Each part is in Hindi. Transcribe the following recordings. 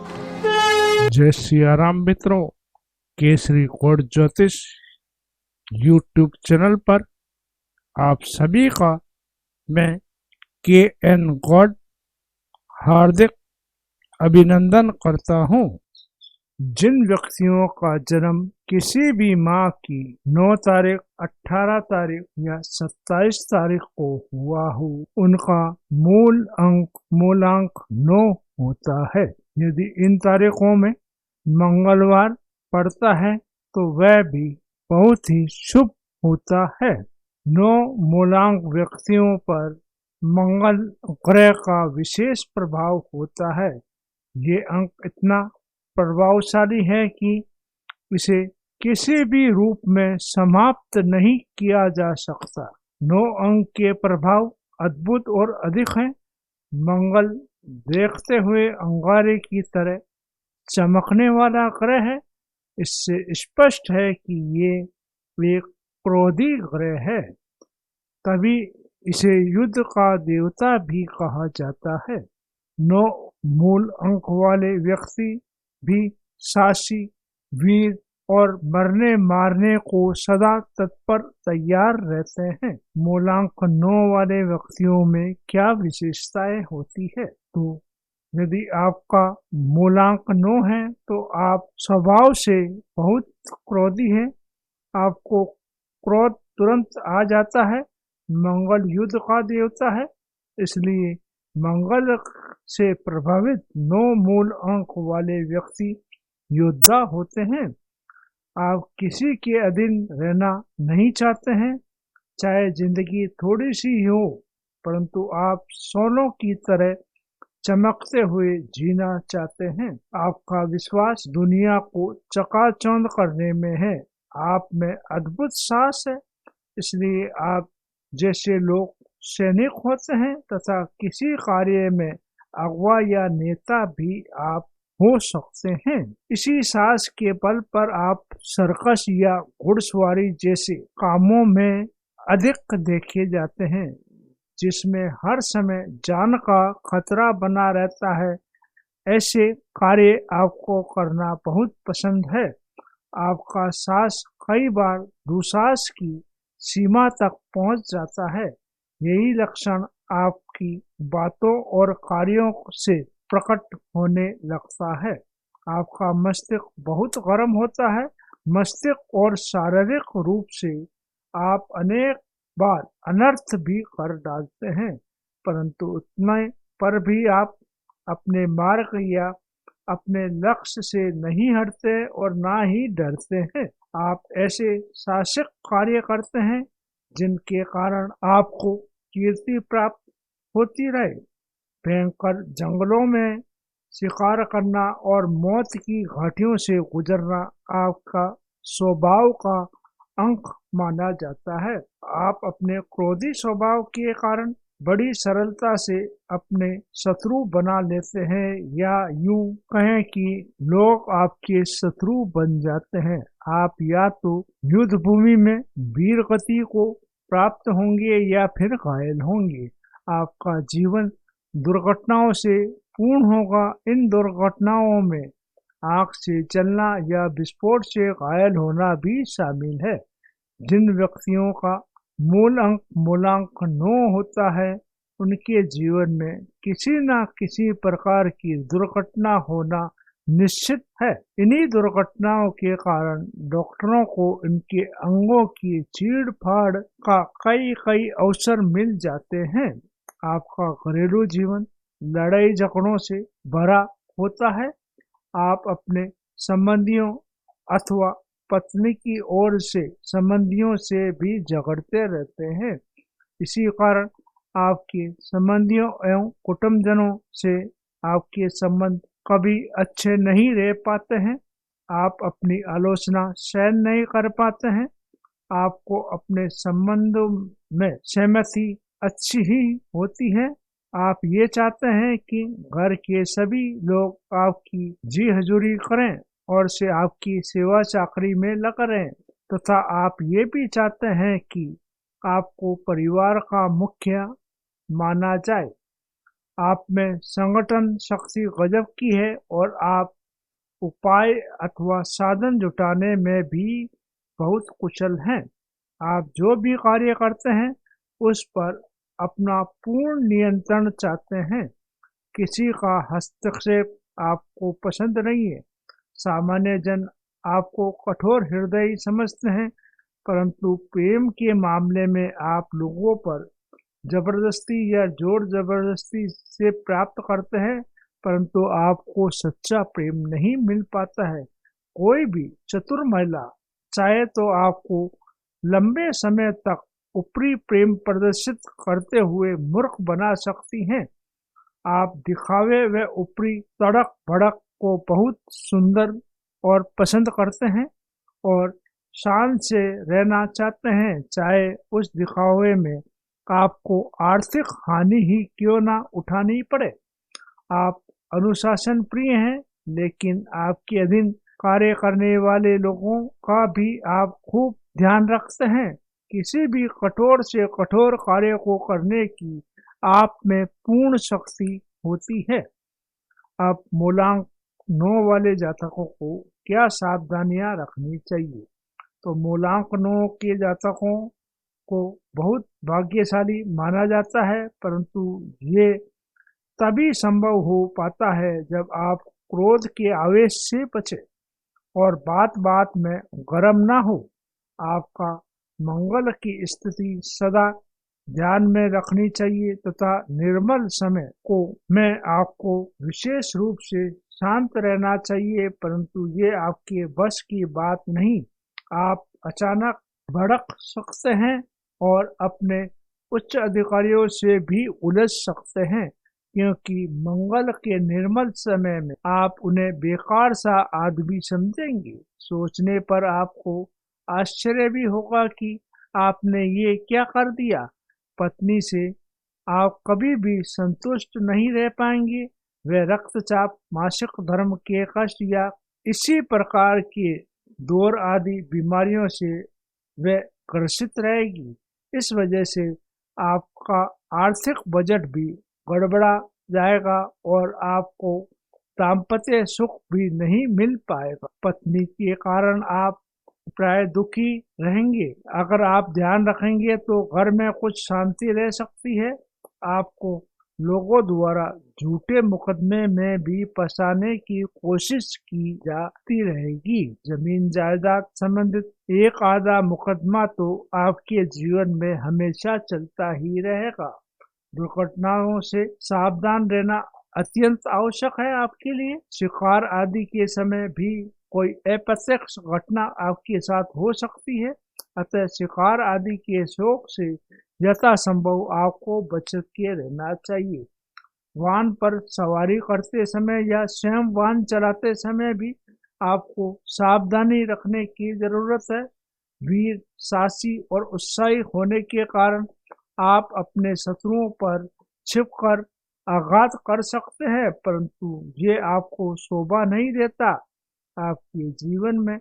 जय सियाराम मित्रों, केसरी कोड ज्योतिष यूट्यूब चैनल पर आप सभी का मैं के एन गॉड हार्दिक अभिनंदन करता हूँ। जिन व्यक्तियों का जन्म किसी भी माह की 9 तारीख, 18 तारीख या 27 तारीख को हुआ हो, उनका मूलांक 9 होता है। यदि इन तारीखों में मंगलवार पड़ता है तो वह भी बहुत ही शुभ होता है। 9 मूलांक व्यक्तियों पर मंगल ग्रह का विशेष प्रभाव होता है। ये अंक इतना प्रभावशाली है कि इसे किसी भी रूप में समाप्त नहीं किया जा सकता। 9 अंक के प्रभाव अद्भुत और अधिक हैं। मंगल देखते हुए अंगारे की तरह चमकने वाला ग्रह है। इससे स्पष्ट है कि ये एक क्रोधी ग्रह है, तभी इसे युद्ध का देवता भी कहा जाता है। 9 मूल अंक वाले व्यक्ति भी साहसी, वीर और मरने मारने को सदा तत्पर तैयार रहते हैं। मूलांक 9 वाले व्यक्तियों में क्या विशेषताएं होती है? तो यदि आपका मूलांक 9 है तो आप स्वभाव से बहुत क्रोधी हैं। आपको क्रोध तुरंत आ जाता है। मंगल युद्ध का देवता है, इसलिए मंगल से प्रभावित 9 मूल अंक वाले व्यक्ति योद्धा होते हैं। आप किसी के अधीन रहना नहीं चाहते हैं, चाहे जिंदगी थोड़ी सी ही हो, परंतु आप सोनों की तरह चमकते हुए जीना चाहते हैं। आपका विश्वास दुनिया को चकाचौंध करने में है। आप में अद्भुत साहस है, इसलिए आप जैसे लोग सैनिक होते हैं तथा किसी कार्य में अगुवा या नेता भी आप हो सकते हैं। इसी साहस के बल पर आप सर्कस या घुड़सवारी जैसे कामों में अधिक देखे जाते हैं, जिसमें हर समय जान का खतरा बना रहता है। ऐसे कार्य आपको करना बहुत पसंद है। आपका साहस कई बार दुस्साहस की सीमा तक पहुंच जाता है। यही लक्षण आपकी बातों और कार्यों से प्रकट होने लगता है। आपका मस्तिष्क बहुत गर्म होता है। मस्तिष्क और शारीरिक रूप से आप अनेक बार अनर्थ भी कर डालते हैं, परंतु उतने पर भी आप अपने मार्ग या अपने लक्ष्य से नहीं हटते और ना ही डरते हैं। आप ऐसे साहसिक कार्य करते हैं जिनके कारण आपको कीर्ति प्राप्त होती रहे। भयंकर जंगलों में शिकार करना और मौत की घाटियों से गुजरना आपका स्वभाव का अंक माना जाता है। आप अपने क्रोधी स्वभाव के कारण बड़ी सरलता से अपने शत्रु बना लेते हैं, या यूं कहें कि लोग आपके शत्रु बन जाते हैं। आप या तो युद्ध भूमि में वीर गति को प्राप्त होंगे या फिर घायल होंगे। आपका जीवन दुर्घटनाओं से पूर्ण होगा। इन दुर्घटनाओं में आग से जलना या विस्फोट से घायल होना भी शामिल है। जिन व्यक्तियों का मूलांक 9 होता है, उनके जीवन में किसी न किसी प्रकार की दुर्घटना होना निश्चित है। इन्हीं दुर्घटनाओं के कारण डॉक्टरों को इनके अंगों की चीड़ फाड़ का कई अवसर मिल जाते हैं। आपका घरेलू जीवन लड़ाई झगड़ों से भरा होता है। आप अपने संबंधियों अथवा पत्नी की ओर से संबंधियों से भी झगड़ते रहते हैं। इसी कारण आपके संबंधियों एवं कुटुंबजनों से आपके संबंध कभी अच्छे नहीं रह पाते हैं। आप अपनी आलोचना सहन नहीं कर पाते हैं। आपको अपने संबंधों में सहमति अच्छी ही होती है। आप ये चाहते हैं कि घर के सभी लोग आपकी जी हजूरी करें और से आपकी सेवा चाकरी में लग रहें, तथा आप ये भी चाहते हैं कि आपको परिवार का मुखिया माना जाए। आप में संगठन शक्ति गजब की है और आप उपाय अथवा साधन जुटाने में भी बहुत कुशल हैं। आप जो भी कार्य करते हैं उस पर अपना पूर्ण नियंत्रण चाहते हैं। किसी का हस्तक्षेप आपको पसंद नहीं है। सामान्य जन आपको कठोर हृदयी समझते हैं, परंतु प्रेम के मामले में आप लोगों पर जबरदस्ती या जोर जबरदस्ती से प्राप्त करते हैं, परंतु आपको सच्चा प्रेम नहीं मिल पाता है। कोई भी चतुर महिला चाहे तो आपको लंबे समय तक ऊपरी प्रेम प्रदर्शित करते हुए मूर्ख बना सकती हैं। आप दिखावे व ऊपरी तड़क भड़क को बहुत सुंदर और पसंद करते हैं और शान से रहना चाहते हैं, चाहे उस दिखावे में आपको आर्थिक हानि ही क्यों ना उठानी पड़े। आप अनुशासन प्रिय हैं, लेकिन आपके अधीन कार्य करने वाले लोगों का भी आप खूब ध्यान रखते हैं। किसी भी कठोर से कठोर कार्य को करने की आप में पूर्ण शक्ति होती है। अब मूलांक 9 वाले जातकों को क्या सावधानियां रखनी चाहिए? तो मूलांक 9 के जातकों को बहुत भाग्यशाली माना जाता है, परंतु ये तभी संभव हो पाता है जब आप क्रोध के आवेश से बचे और बात बात में गर्म ना हो। आपका मंगल की स्थिति सदा ध्यान में रखनी चाहिए तथा निर्मल समय को में आपको विशेष रूप से शांत रहना चाहिए, परंतु ये आपके बस की बात नहीं। आप अचानक भड़क सकते हैं और अपने उच्च अधिकारियों से भी उलझ सकते हैं, क्योंकि मंगल के निर्मल समय में आप उन्हें बेकार सा आदमी समझेंगे। सोचने पर आपको आश्चर्य भी होगा कि आपने ये क्या कर दिया। पत्नी से आप कभी भी संतुष्ट नहीं रह पाएंगे। वे रक्तचाप, मासिक धर्म के कष्ट या इसी प्रकार के दौर आदि बीमारियों से वे ग्रसित रहेगी। इस वजह से आपका आर्थिक बजट भी गड़बड़ा जाएगा और आपको दाम्पत्य सुख भी नहीं मिल पाएगा। पत्नी के कारण आप प्राय दुखी रहेंगे। अगर आप ध्यान रखेंगे तो घर में कुछ शांति रह सकती है। आपको लोगों द्वारा झूठे मुकदमे में भी फंसाने की कोशिश की जाती रहेगी। जमीन जायदाद संबंधित एक आधा मुकदमा तो आपके जीवन में हमेशा चलता ही रहेगा। दुर्घटनाओं से सावधान रहना अत्यंत आवश्यक है आपके लिए। शिकार आदि के समय भी कोई अप्रत्यक्ष घटना आपके साथ हो सकती है, अतः शिकार आदि के शौक से यथासंभव आपको बच के रहना चाहिए। वाहन पर सवारी करते समय या स्वयं वाहन चलाते समय भी आपको सावधानी रखने की जरूरत है। वीर, साहसी और उत्साही होने के कारण आप अपने शत्रुओं पर छिपकर आघात कर सकते हैं, परंतु ये आपको शोभा नहीं देता। आपके जीवन में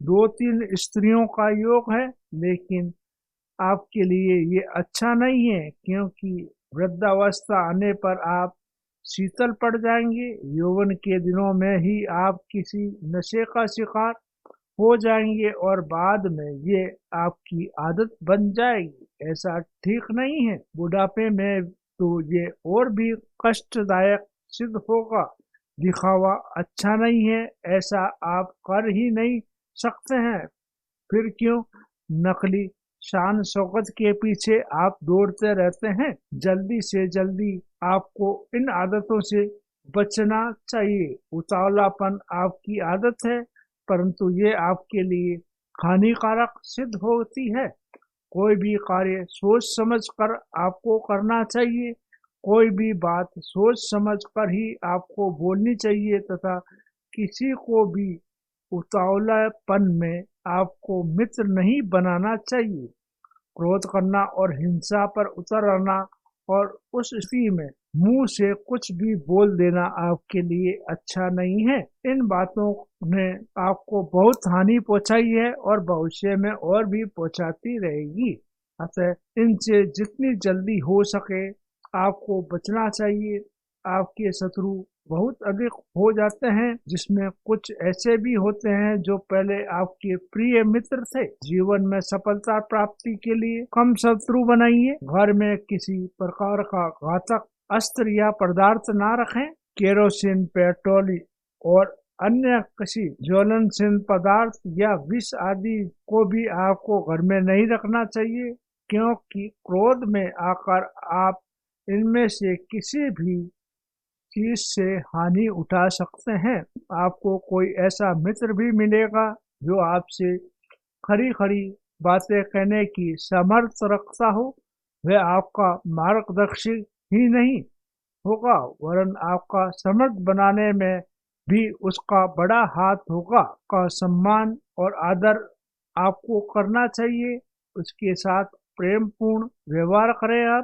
2-3 स्त्रियों का योग है, लेकिन आपके लिए ये अच्छा नहीं है, क्योंकि वृद्धावस्था आने पर आप शीतल पड़ जाएंगे। यौवन के दिनों में ही आप किसी नशे का शिकार हो जाएंगे और बाद में ये आपकी आदत बन जाएगी। ऐसा ठीक नहीं है। बुढ़ापे में तो ये और भी कष्टदायक सिद्ध होगा। दिखावा अच्छा नहीं है, ऐसा आप कर ही नहीं सकते हैं, फिर क्यों नकली शान शौकत के पीछे आप दौड़ते रहते हैं। जल्दी से जल्दी आपको इन आदतों से बचना चाहिए। उतावलापन आपकी आदत है, परंतु ये आपके लिए हानिकारक सिद्ध होती है। कोई भी कार्य सोच समझ कर आपको करना चाहिए। कोई भी बात सोच समझ कर ही आपको बोलनी चाहिए तथा किसी को भी उतावलापन में आपको मित्र नहीं बनाना चाहिए। क्रोध करना और हिंसा पर उतर आना और उस स्थिति में मुंह से कुछ भी बोल देना आपके लिए अच्छा नहीं है। इन बातों ने आपको बहुत हानि पहुंचाई है और भविष्य में और भी पहुंचाती रहेगी। अतः इनसे जितनी जल्दी हो सके आपको बचना चाहिए। आपके शत्रु बहुत अधिक हो जाते हैं, जिसमें कुछ ऐसे भी होते हैं जो पहले आपके प्रिय मित्र थे। जीवन में सफलता प्राप्ति के लिए कम शत्रु बनाइए। घर में किसी प्रकार का घातक अस्त्र या पदार्थ ना रखें। केरोसिन, पेट्रोल और अन्य किसी ज्वलनशील पदार्थ या विष आदि को भी आपको घर में नहीं रखना चाहिए, क्योंकि क्रोध में आकर आप इनमें से किसी भी चीज से हानि उठा सकते हैं। आपको कोई ऐसा मित्र भी मिलेगा जो आपसे खरी खरी बातें कहने की सामर्थ्य रखता हो। वह आपका मार्गदर्शक ही नहीं होगा, वरन आपका समर्थ बनाने में भी उसका बड़ा हाथ होगा। का सम्मान और आदर आपको करना चाहिए। उसके साथ प्रेम पूर्ण व्यवहार करें।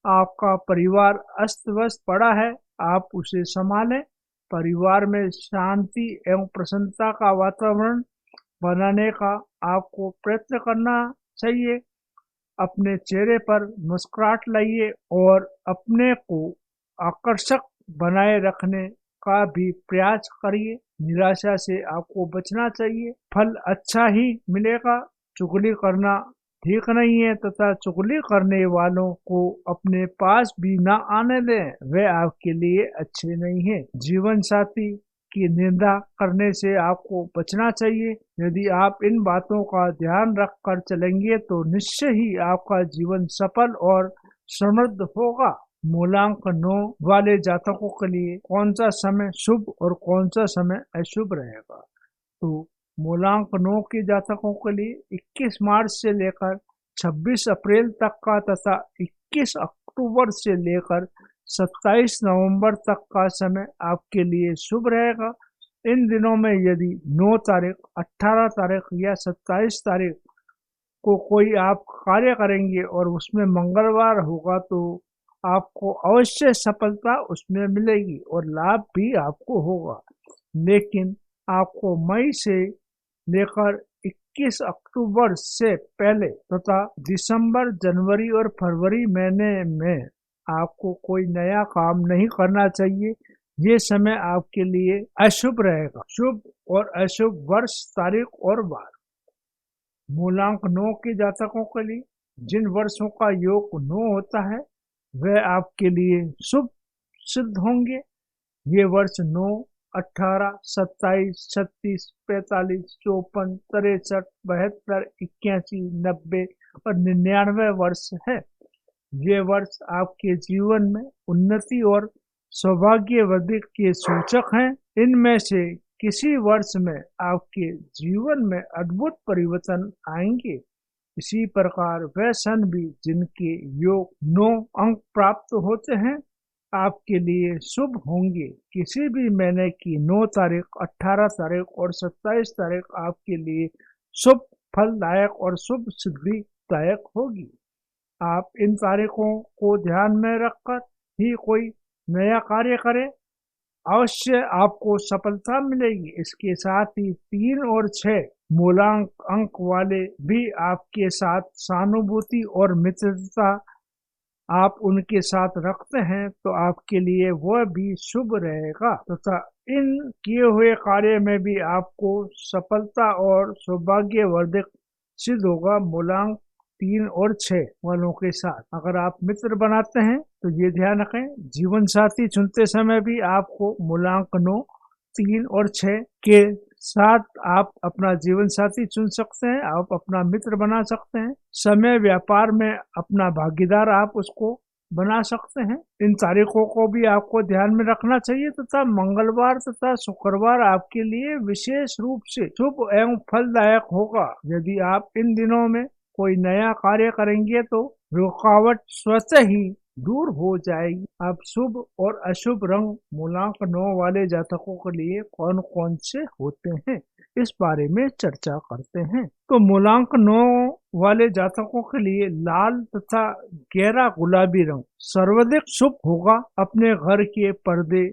आपका परिवार अस्त व्यस्त पड़ा है, आप उसे संभालें। परिवार में शांति एवं प्रसन्नता का वातावरण बनाने का आपको प्रयत्न करना चाहिए। अपने चेहरे पर मुस्कुराहट लाइए और अपने को आकर्षक बनाए रखने का भी प्रयास करिए। निराशा से आपको बचना चाहिए, फल अच्छा ही मिलेगा। चुगली करना ठीक नहीं है तथा चुगली करने वालों को अपने पास भी न आने दें, वे आपके लिए अच्छे नहीं है। जीवन साथी की निंदा करने से आपको बचना चाहिए। यदि आप इन बातों का ध्यान रखकर चलेंगे तो निश्चय ही आपका जीवन सफल और समृद्ध होगा। मूलांक 9 वाले जातकों के लिए कौन सा समय शुभ और कौन सा समय अशुभ रहेगा? तो मूलांक 9 के जातकों के लिए 21 मार्च से लेकर 26 अप्रैल तक का तथा 21 अक्टूबर से लेकर 27 नवंबर तक का समय आपके लिए शुभ रहेगा। इन दिनों में यदि 9 तारीख, 18 तारीख या 27 तारीख को कोई आप कार्य करेंगे और उसमें मंगलवार होगा तो आपको अवश्य सफलता उसमें मिलेगी और लाभ भी आपको होगा। लेकिन आपको मई से लेकर 21 अक्टूबर से पहले तथा दिसंबर, जनवरी और फरवरी महीने में आपको कोई नया काम नहीं करना चाहिए। ये समय आपके लिए अशुभ रहेगा। शुभ और अशुभ वर्ष, तारीख और वार। मूलांक 9 के जातकों के लिए जिन वर्षों का योग 9 होता है वह आपके लिए शुभ सिद्ध होंगे। ये वर्ष 9, 18, 27, 36, 45, 54, 63, 72, 81, 90 और 99 वर्ष है। ये वर्ष आपके जीवन में उन्नति और सौभाग्य वृद्धि के सूचक हैं। इनमें से किसी वर्ष में आपके जीवन में अद्भुत परिवर्तन आएंगे। इसी प्रकार वह सन भी जिनके योग 9 अंक प्राप्त होते हैं आपके लिए शुभ होंगे। किसी भी महीने की 9 तारीख, 18 तारीख और 27 तारीख आपके लिए शुभ फलदायक और शुभ सिद्धिदायक होगी। आप इन तारीखों को ध्यान में रखकर ही कोई नया कार्य करें, अवश्य आपको सफलता मिलेगी। इसके साथ ही 3 और 6 मूलांक अंक वाले भी आपके साथ सहानुभूति और मित्रता आप उनके साथ रखते हैं तो आपके लिए वह भी शुभ रहेगा तथा इन किए हुए कार्य में भी आपको सफलता और सौभाग्यवर्धक सिद्ध होगा। मूलांक 3 और 6 वालों के साथ अगर आप मित्र बनाते हैं तो ये ध्यान रखें, जीवन साथी चुनते समय भी आपको मूलांक 9, 3 और 6 के साथ आप अपना जीवन साथी चुन सकते हैं, आप अपना मित्र बना सकते हैं। समय व्यापार में अपना भागीदार आप उसको बना सकते हैं। इन तारीखों को भी आपको ध्यान में रखना चाहिए तथा मंगलवार तथा शुक्रवार आपके लिए विशेष रूप से शुभ एवं फलदायक होगा। यदि आप इन दिनों में कोई नया कार्य करेंगे तो रुकावट स्वतः ही दूर हो जाएगी। अब शुभ और अशुभ रंग मूलांक 9 वाले जातकों के लिए कौन कौन से होते हैं, इस बारे में चर्चा करते हैं। तो मूलांक 9 वाले जातकों के लिए लाल तथा गहरा गुलाबी रंग सर्वाधिक शुभ होगा। अपने घर के पर्दे,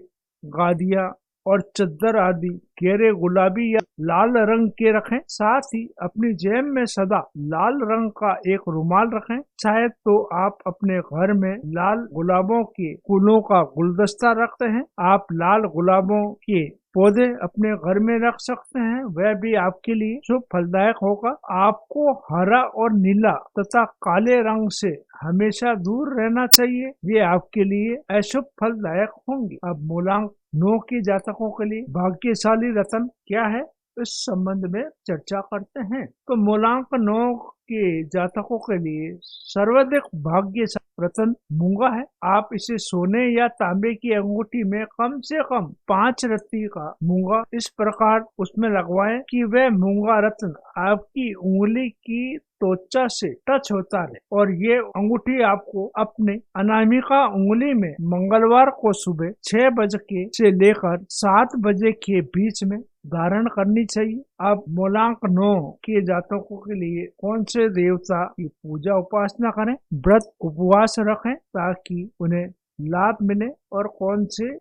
गादियां और चद्दर आदि गहरे गुलाबी या लाल रंग के रखें। साथ ही अपनी जेब में सदा लाल रंग का एक रुमाल रखें। शायद तो आप अपने घर में लाल गुलाबों के फूलों का गुलदस्ता रखते हैं। आप लाल गुलाबों के पौधे अपने घर में रख सकते हैं, वह भी आपके लिए शुभ फलदायक होगा। आपको हरा और नीला तथा काले रंग से हमेशा दूर रहना चाहिए, ये आपके लिए अशुभ फलदायक होंगे। अब मूलांक 9 के जातकों के लिए भाग्यशाली रत्न क्या है, इस संबंध में चर्चा करते हैं। तो मूलांक 9 के जातकों के लिए सर्वाधिक भाग्यशाली रत्न मूंगा है। आप इसे सोने या तांबे की अंगूठी में कम से कम 5 रत्ती का मूंगा इस प्रकार उसमें लगवाएं कि वह मूंगा रत्न आपकी उंगली की त्वचा से टच होता रहे, और ये अंगूठी आपको अपने अनामिका उंगली में मंगलवार को सुबह 6 बजे से लेकर 7 बजे के बीच में धारण करनी चाहिए। अब मूलांक 9 के जातकों के लिए कौन से देवता की पूजा उपासना करें, व्रत उपवास रखें ताकि उन्हें लाभ मिले, और कौन से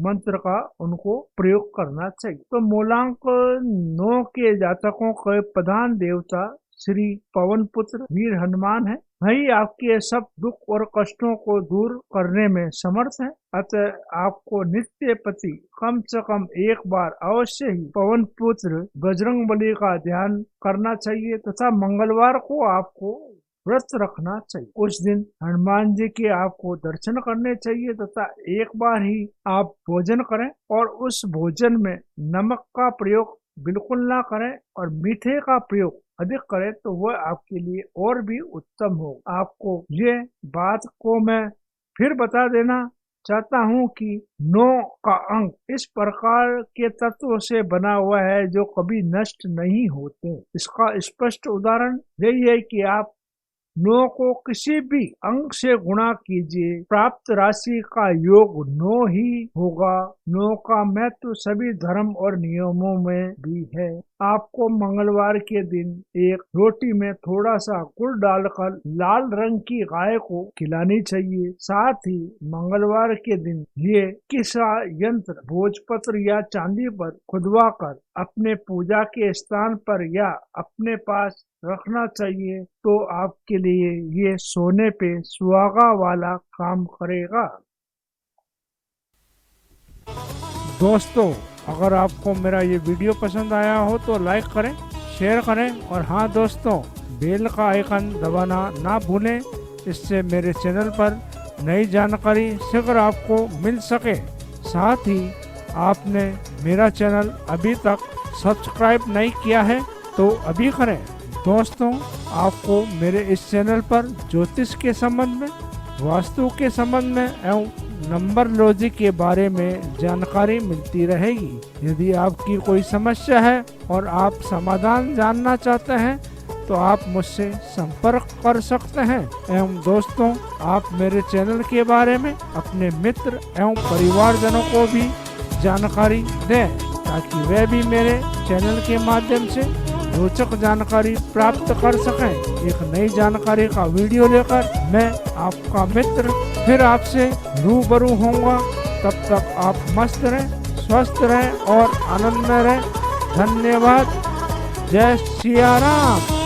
मंत्र का उनको प्रयोग करना चाहिए। तो मूलांक 9 के जातकों के प्रधान देवता श्री पवन पुत्र वीर हनुमान है। वही आपके सब दुख और कष्टों को दूर करने में समर्थ है। अतः आपको नित्य प्रति कम से कम एक बार अवश्य ही पवन पुत्र बजरंगबली का ध्यान करना चाहिए तथा मंगलवार को आपको व्रत रखना चाहिए। उस दिन हनुमान जी के आपको दर्शन करने चाहिए तथा एक बार ही आप भोजन करें, और उस भोजन में नमक का प्रयोग बिल्कुल ना करें और मीठे का प्रयोग अधिक करें, तो वह आपके लिए और भी उत्तम हो। आपको ये बात को मैं फिर बता देना चाहता हूँ कि 9 का अंक इस प्रकार के तत्वों से बना हुआ है जो कभी नष्ट नहीं होते। इसका स्पष्ट उदाहरण यही है कि आप 9 को किसी भी अंक से गुणा कीजिए, प्राप्त राशि का योग 9 ही होगा। 9 का महत्व सभी धर्म और नियमों में भी है। आपको मंगलवार के दिन एक रोटी में थोड़ा सा गुड़ डालकर लाल रंग की गाय को खिलानी चाहिए। साथ ही मंगलवार के दिन ये किसा यंत्र भोजपत्र या चांदी पर खुदवा कर अपने पूजा के स्थान पर या अपने पास रखना चाहिए, तो आपके लिए ये सोने पे सुहागा वाला काम करेगा। दोस्तों, अगर आपको मेरा ये वीडियो पसंद आया हो तो लाइक करें, शेयर करें, और हाँ दोस्तों, बेल का आइकन दबाना ना भूलें, इससे मेरे चैनल पर नई जानकारी शीघ्र आपको मिल सके। साथ ही आपने मेरा चैनल अभी तक सब्सक्राइब नहीं किया है तो अभी करें। दोस्तों, आपको मेरे इस चैनल पर ज्योतिष के संबंध में, वास्तु के संबंध में एवं नंबरलॉजी के बारे में जानकारी मिलती रहेगी। यदि आपकी कोई समस्या है और आप समाधान जानना चाहते हैं तो आप मुझसे संपर्क कर सकते हैं। एवं दोस्तों, आप मेरे चैनल के बारे में अपने मित्र एवं परिवारजनों को भी जानकारी दें ताकि वे भी मेरे चैनल के माध्यम से रोचक जानकारी प्राप्त कर सकें। एक नई जानकारी का वीडियो लेकर मैं आपका मित्र फिर आपसे रूबरू होऊंगा। तब तक आप मस्त रहें, स्वस्थ रहें और आनंद में रहें। धन्यवाद। जय सिया राम।